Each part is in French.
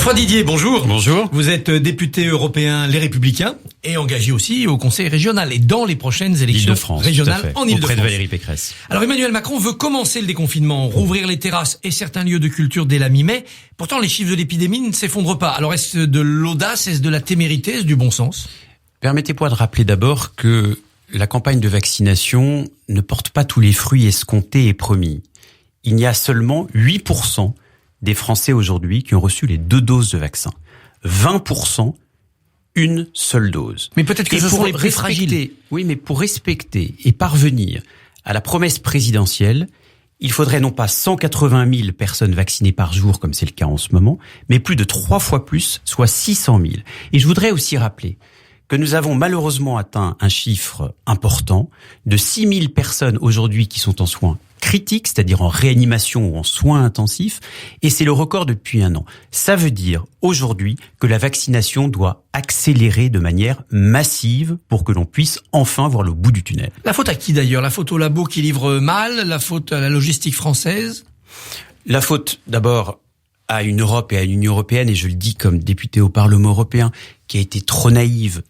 Geoffroy Didier, bonjour. Bonjour. Vous êtes député européen Les Républicains et engagé aussi au Conseil régional et dans les prochaines élections régionales en Île-de-France. Auprès de Valérie Pécresse. Alors Emmanuel Macron veut commencer le déconfinement, rouvrir les terrasses et certains lieux de culture dès la mi-mai. Pourtant, les chiffres de l'épidémie ne s'effondrent pas. Alors est-ce de l'audace, est-ce de la témérité, est-ce du bon sens? Permettez-moi de rappeler d'abord que la campagne de vaccination ne porte pas tous les fruits escomptés et promis. Il y a seulement 8% des Français aujourd'hui qui ont reçu les 2 doses de vaccin. 20%, une seule dose. Mais peut-être que ce sont les plus fragiles. Oui, mais pour respecter et parvenir à la promesse présidentielle, il faudrait non pas 180 000 personnes vaccinées par jour, comme c'est le cas en ce moment, mais plus de 3 fois plus, soit 600 000. Et je voudrais aussi rappeler que nous avons malheureusement atteint un chiffre important de 6 000 personnes aujourd'hui qui sont en soins critiques, c'est-à-dire en réanimation ou en soins intensifs, et c'est le record depuis 1 an. Ça veut dire aujourd'hui que la vaccination doit accélérer de manière massive pour que l'on puisse enfin voir le bout du tunnel. La faute à qui d'ailleurs? La faute au labo qui livre mal? La faute à la logistique française? La faute d'abord à une Europe et à une Union européenne, et je le dis comme député au Parlement européen, qui a été trop naïve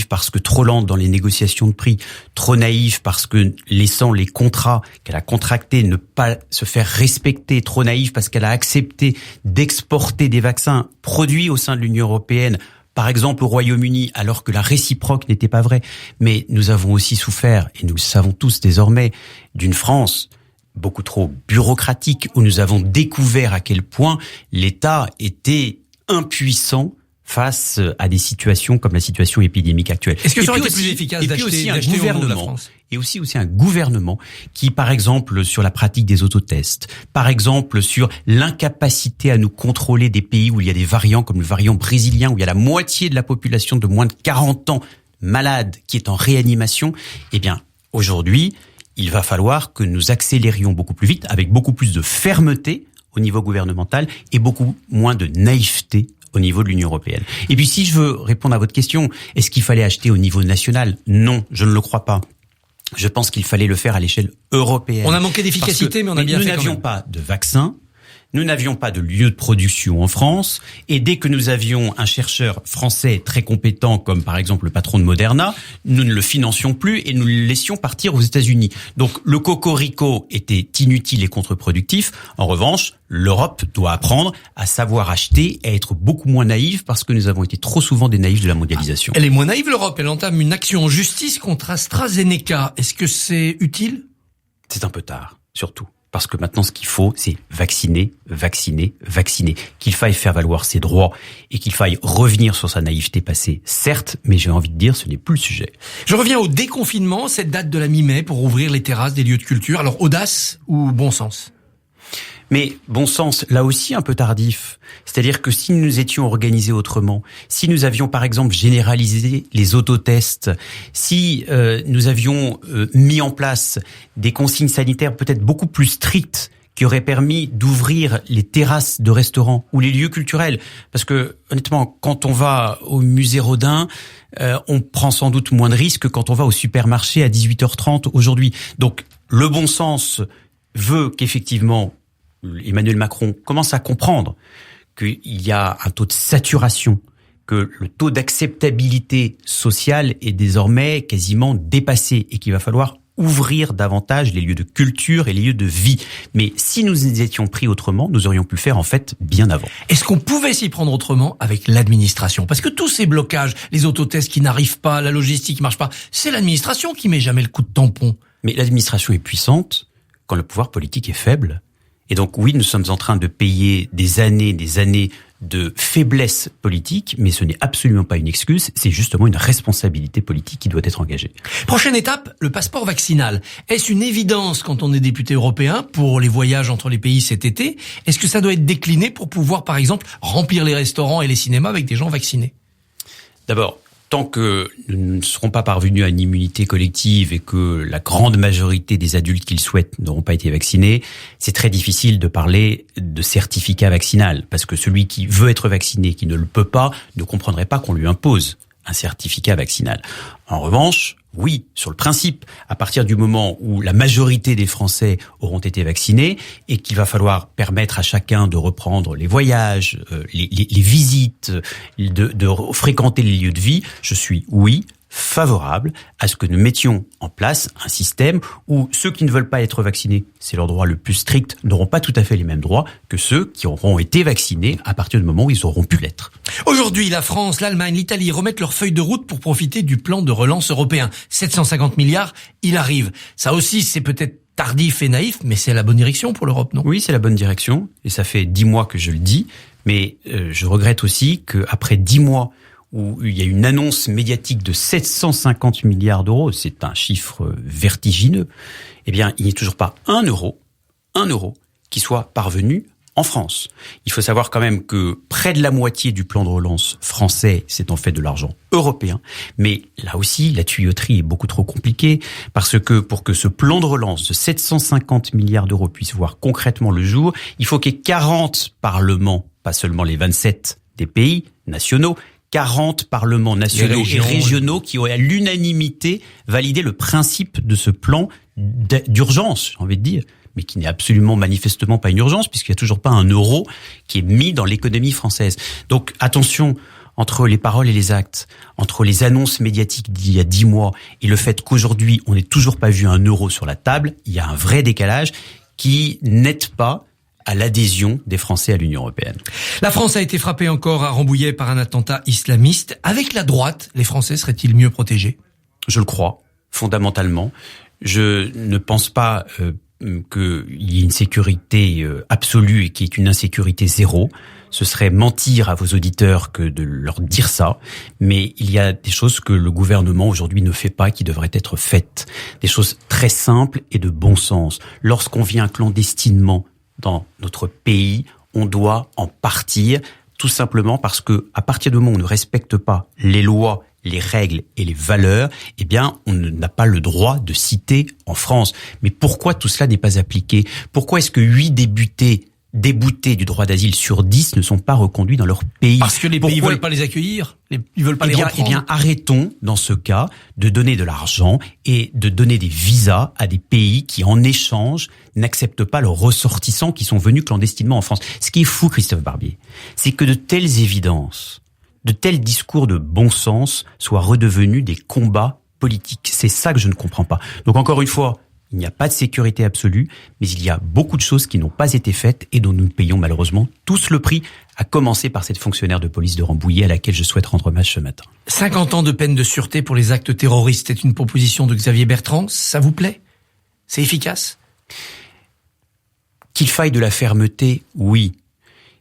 parce que trop lente dans les négociations de prix, trop naïve parce que laissant les contrats qu'elle a contractés ne pas se faire respecter, trop naïve parce qu'elle a accepté d'exporter des vaccins produits au sein de l'Union européenne, par exemple au Royaume-Uni, alors que la réciproque n'était pas vraie. Mais nous avons aussi souffert, et nous le savons tous désormais, d'une France beaucoup trop bureaucratique, où nous avons découvert à quel point l'État était impuissant face à des situations comme la situation épidémique actuelle. Est-ce que ça aurait été plus efficace d'acheter un gouvernement et aussi un gouvernement qui, par exemple, sur la pratique des autotests, par exemple, sur l'incapacité à nous contrôler des pays où il y a des variants comme le variant brésilien, où il y a la moitié de la population de moins de 40 ans malade qui est en réanimation, eh bien, aujourd'hui, il va falloir que nous accélérions beaucoup plus vite, avec beaucoup plus de fermeté au niveau gouvernemental et beaucoup moins de naïveté au niveau de l'Union européenne. Et puis si je veux répondre à votre question, est-ce qu'il fallait acheter au niveau national? Non, je ne le crois pas. Je pense qu'il fallait le faire à l'échelle européenne. On a manqué d'efficacité, mais on a bien fait quand même. Nous n'avions pas de vaccin. Nous n'avions pas de lieu de production en France, et dès que nous avions un chercheur français très compétent, comme par exemple le patron de Moderna, nous ne le financions plus et nous le laissions partir aux États-Unis. Donc le cocorico était inutile et contre-productif. En revanche, l'Europe doit apprendre à savoir acheter et à être beaucoup moins naïve, parce que nous avons été trop souvent des naïfs de la mondialisation. Elle est moins naïve, l'Europe. Elle entame une action en justice contre AstraZeneca. Est-ce que c'est utile? C'est un peu tard, surtout. Parce que maintenant, ce qu'il faut, c'est vacciner. Qu'il faille faire valoir ses droits et qu'il faille revenir sur sa naïveté passée, certes, mais j'ai envie de dire, ce n'est plus le sujet. Je reviens au déconfinement, cette date de la mi-mai pour ouvrir les terrasses des lieux de culture. Alors, audace ou bon sens? Mais bon sens, là aussi un peu tardif. C'est-à-dire que si nous étions organisés autrement, si nous avions par exemple généralisé les autotests, si nous avions mis en place des consignes sanitaires peut-être beaucoup plus strictes qui auraient permis d'ouvrir les terrasses de restaurants ou les lieux culturels, parce que honnêtement, quand on va au musée Rodin, on prend sans doute moins de risques que quand on va au supermarché à 18h30 aujourd'hui. Donc le bon sens veut qu'effectivement Emmanuel Macron commence à comprendre qu'il y a un taux de saturation, que le taux d'acceptabilité sociale est désormais quasiment dépassé et qu'il va falloir ouvrir davantage les lieux de culture et les lieux de vie. Mais si nous nous étions pris autrement, nous aurions pu le faire en fait bien avant. Est-ce qu'on pouvait s'y prendre autrement avec l'administration? Parce que tous ces blocages, les autotests qui n'arrivent pas, la logistique qui marche pas, c'est l'administration qui met jamais le coup de tampon. Mais l'administration est puissante quand le pouvoir politique est faible. Et donc oui, nous sommes en train de payer des années de faiblesse politique, mais ce n'est absolument pas une excuse, c'est justement une responsabilité politique qui doit être engagée. Prochaine étape, le passeport vaccinal. Est-ce une évidence quand on est député européen pour les voyages entre les pays cet été? Est-ce que ça doit être décliné pour pouvoir, par exemple, remplir les restaurants et les cinémas avec des gens vaccinés? D'abord, tant que nous ne serons pas parvenus à une immunité collective et que la grande majorité des adultes qui le souhaitent n'auront pas été vaccinés, c'est très difficile de parler de certificat vaccinal, parce que celui qui veut être vacciné, qui ne le peut pas, ne comprendrait pas qu'on lui impose un certificat vaccinal. En revanche, oui, sur le principe, à partir du moment où la majorité des Français auront été vaccinés et qu'il va falloir permettre à chacun de reprendre les voyages, les visites, de fréquenter les lieux de vie, je suis, oui, favorable à ce que nous mettions en place un système où ceux qui ne veulent pas être vaccinés, c'est leur droit le plus strict, n'auront pas tout à fait les mêmes droits que ceux qui auront été vaccinés à partir du moment où ils auront pu l'être. Aujourd'hui, la France, l'Allemagne, l'Italie remettent leur feuille de route pour profiter du plan de relance européen. 750 milliards, il arrive. Ça aussi, c'est peut-être tardif et naïf, mais c'est la bonne direction pour l'Europe, non? Oui, c'est la bonne direction, et ça fait 10 mois que je le dis, mais je regrette aussi qu'après 10 mois où il y a une annonce médiatique de 750 milliards d'euros, c'est un chiffre vertigineux, eh bien, il n'y a toujours pas un euro qui soit parvenu en France. Il faut savoir quand même que près de la moitié du plan de relance français, c'est en fait de l'argent européen. Mais là aussi, la tuyauterie est beaucoup trop compliquée parce que pour que ce plan de relance de 750 milliards d'euros puisse voir concrètement le jour, il faut qu'il y ait 40 parlements, pas seulement les 27 des pays nationaux, 40 parlements nationaux et régionaux qui auraient à l'unanimité validé le principe de ce plan d'urgence, j'ai envie de dire, mais qui n'est absolument manifestement pas une urgence puisqu'il n'y a toujours pas un euro qui est mis dans l'économie française. Donc attention, entre les paroles et les actes, entre les annonces médiatiques d'il y a 10 mois et le fait qu'aujourd'hui on n'ait toujours pas vu un euro sur la table, il y a un vrai décalage qui n'aide pas à l'adhésion des Français à l'Union européenne. La France a été frappée encore à Rambouillet par un attentat islamiste. Avec la droite, les Français seraient-ils mieux protégés? Je le crois, fondamentalement. Je ne pense pas qu'il y ait une sécurité absolue et qu'il y ait une insécurité zéro. Ce serait mentir à vos auditeurs que de leur dire ça. Mais il y a des choses que le gouvernement aujourd'hui ne fait pas qui devraient être faites. Des choses très simples et de bon sens. Lorsqu'on vient clandestinement dans notre pays, on doit en partir, tout simplement parce que à partir du moment où on ne respecte pas les lois, les règles et les valeurs, eh bien, on n'a pas le droit de citer en France. Mais pourquoi tout cela n'est pas appliqué? Pourquoi est-ce que 8 déboutés du droit d'asile sur 10 ne sont pas reconduits dans leur pays? Parce que les pays veulent pas les accueillir, ils veulent pas les reprendre. Eh bien, arrêtons, dans ce cas, de donner de l'argent et de donner des visas à des pays qui, en échange, n'acceptent pas leurs ressortissants qui sont venus clandestinement en France. Ce qui est fou, Christophe Barbier, c'est que de telles évidences, de tels discours de bon sens soient redevenus des combats politiques. C'est ça que je ne comprends pas. Donc, encore une fois, il n'y a pas de sécurité absolue, mais il y a beaucoup de choses qui n'ont pas été faites et dont nous payons malheureusement tous le prix, à commencer par cette fonctionnaire de police de Rambouillet à laquelle je souhaite rendre hommage ce matin. 50 ans de peine de sûreté pour les actes terroristes, c'est une proposition de Xavier Bertrand. Ça vous plaît? C'est efficace? Qu'il faille de la fermeté, oui.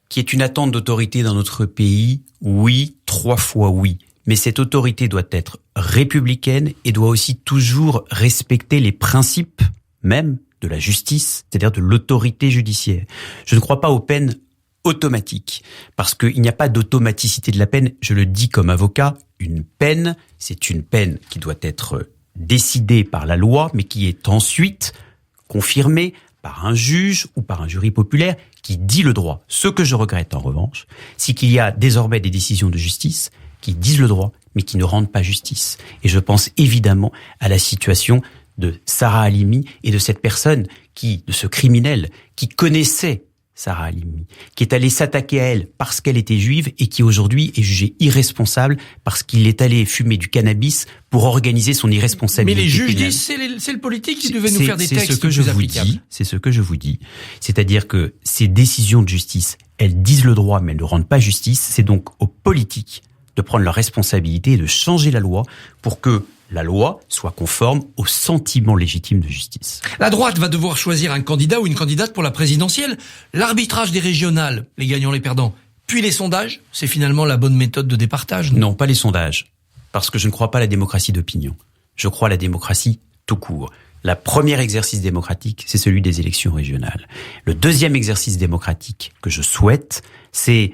Qu'il y ait une attente d'autorité dans notre pays, oui, 3 fois oui. Mais cette autorité doit être républicaine et doit aussi toujours respecter les principes même de la justice, c'est-à-dire de l'autorité judiciaire. Je ne crois pas aux peines automatiques, parce qu'il n'y a pas d'automaticité de la peine. Je le dis comme avocat, une peine, c'est une peine qui doit être décidée par la loi, mais qui est ensuite confirmée par un juge ou par un jury populaire qui dit le droit. Ce que je regrette en revanche, c'est qu'il y a désormais des décisions de justice qui disent le droit, mais qui ne rendent pas justice. Et je pense évidemment à la situation de Sarah Halimi et de cette personne de ce criminel qui connaissait Sarah Halimi, qui est allé s'attaquer à elle parce qu'elle était juive et qui aujourd'hui est jugé irresponsable parce qu'il est allé fumer du cannabis pour organiser son irresponsabilité. Mais les juges pénale. disent c'est le politique qui devait nous faire des textes plus applicables. C'est ce que je vous dis. C'est-à-dire que ces décisions de justice, elles disent le droit mais elles ne rendent pas justice. C'est donc aux politiques de prendre leurs responsabilités et de changer la loi pour que la loi soit conforme au sentiment légitime de justice. La droite va devoir choisir un candidat ou une candidate pour la présidentielle. L'arbitrage des régionales, les gagnants, les perdants, puis les sondages, c'est finalement la bonne méthode de départage. Non, pas les sondages, parce que je ne crois pas à la démocratie d'opinion. Je crois à la démocratie tout court. Le premier exercice démocratique, c'est celui des élections régionales. Le deuxième exercice démocratique que je souhaite, c'est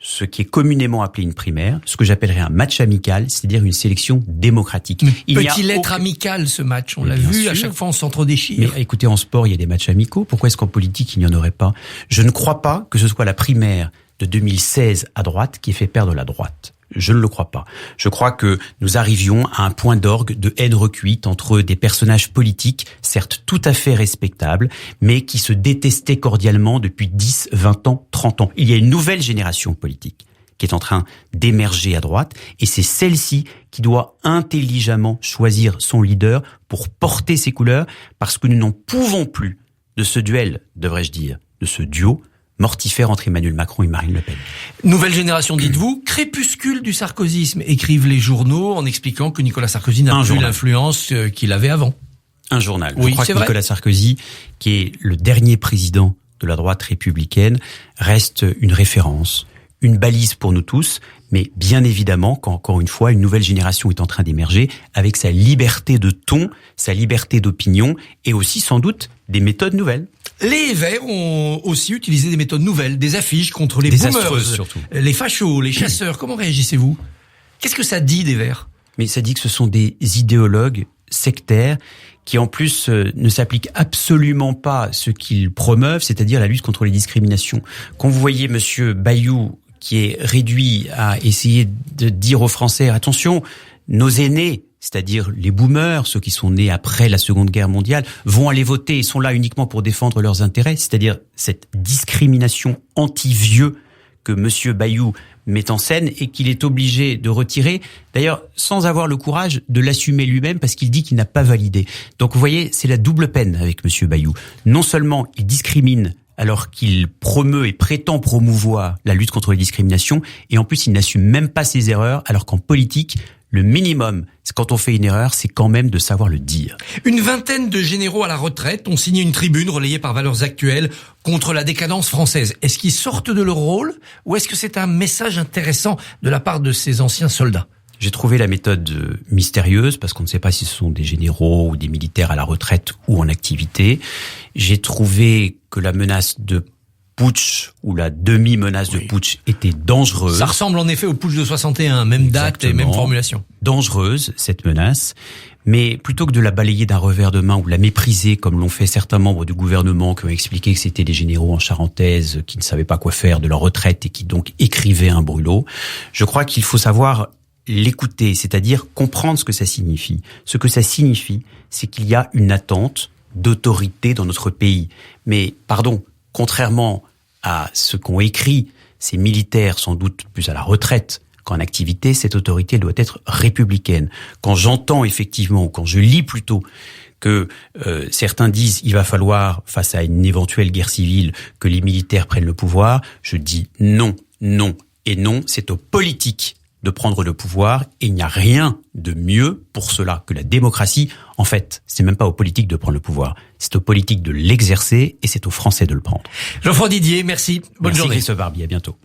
ce qui est communément appelé une primaire, ce que j'appellerais un match amical, c'est-à-dire une sélection démocratique. Peut-il être amical, ce match? On l'a vu, sûr. À chaque fois on s'entre-déchire. Mais écoutez, en sport, il y a des matchs amicaux. Pourquoi est-ce qu'en politique, il n'y en aurait pas? Je ne crois pas que ce soit la primaire de 2016 à droite qui ait fait perdre la droite. Je ne le crois pas. Je crois que nous arrivions à un point d'orgue de haine recuite entre des personnages politiques, certes tout à fait respectables, mais qui se détestaient cordialement depuis 10, 20 ans, 30 ans. Il y a une nouvelle génération politique qui est en train d'émerger à droite, et c'est celle-ci qui doit intelligemment choisir son leader pour porter ses couleurs, parce que nous n'en pouvons plus de ce duel, devrais-je dire, de ce duo mortifère entre Emmanuel Macron et Marine Le Pen. Nouvelle génération, dites-vous, crépuscule du sarkozysme, écrivent les journaux en expliquant que Nicolas Sarkozy n'a plus l'influence qu'il avait avant. Un journal. Oui, je crois que Nicolas Sarkozy, qui est le dernier président de la droite républicaine, reste une référence, une balise pour nous tous, mais bien évidemment qu'encore une fois, une nouvelle génération est en train d'émerger avec sa liberté de ton, sa liberté d'opinion et aussi sans doute des méthodes nouvelles. Les Verts ont aussi utilisé des méthodes nouvelles, des affiches contre les boomers, surtout. Les fachos, les chasseurs. Comment réagissez-vous? Qu'est-ce que ça dit des Verts? Mais ça dit que ce sont des idéologues sectaires qui en plus ne s'appliquent absolument pas ce qu'ils promeuvent, c'est-à-dire la lutte contre les discriminations. Quand vous voyez Monsieur Bayou qui est réduit à essayer de dire aux Français, attention, nos aînés, c'est-à-dire les boomers, ceux qui sont nés après la Seconde Guerre mondiale, vont aller voter et sont là uniquement pour défendre leurs intérêts, c'est-à-dire cette discrimination anti-vieux que Monsieur Bayou met en scène et qu'il est obligé de retirer, d'ailleurs sans avoir le courage de l'assumer lui-même parce qu'il dit qu'il n'a pas validé. Donc vous voyez, c'est la double peine avec Monsieur Bayou. Non seulement il discrimine alors qu'il promeut et prétend promouvoir la lutte contre les discriminations, et en plus il n'assume même pas ses erreurs, alors qu'en politique, le minimum, c'est quand on fait une erreur, c'est quand même de savoir le dire. Une vingtaine de généraux à la retraite ont signé une tribune relayée par Valeurs Actuelles contre la décadence française. Est-ce qu'ils sortent de leur rôle ou est-ce que c'est un message intéressant de la part de ces anciens soldats? J'ai trouvé la méthode mystérieuse parce qu'on ne sait pas si ce sont des généraux ou des militaires à la retraite ou en activité. J'ai trouvé que la menace de putsch ou la demi-menace de putsch était dangereuse. Ça ressemble en effet au putsch de 61, même date et même formulation. Dangereuse, cette menace. Mais plutôt que de la balayer d'un revers de main ou la mépriser comme l'ont fait certains membres du gouvernement qui ont expliqué que c'était des généraux en charentaise qui ne savaient pas quoi faire de leur retraite et qui donc écrivaient un brûlot, je crois qu'il faut savoir l'écouter, c'est-à-dire comprendre ce que ça signifie. Ce que ça signifie, c'est qu'il y a une attente d'autorité dans notre pays. Mais, pardon, contrairement à ce qu'ont écrit ces militaires, sans doute plus à la retraite qu'en activité, cette autorité doit être républicaine. Quand j'entends effectivement, ou quand je lis plutôt, que certains disent il va falloir, face à une éventuelle guerre civile, que les militaires prennent le pouvoir, je dis non, non et non, c'est aux politiques de prendre le pouvoir, et il n'y a rien de mieux pour cela que la démocratie. En fait, c'est même pas aux politiques de prendre le pouvoir, c'est aux politiques de l'exercer, et c'est aux Français de le prendre. Jean-François Didier, merci. Bonne journée. Merci Christophe Barbier, à bientôt.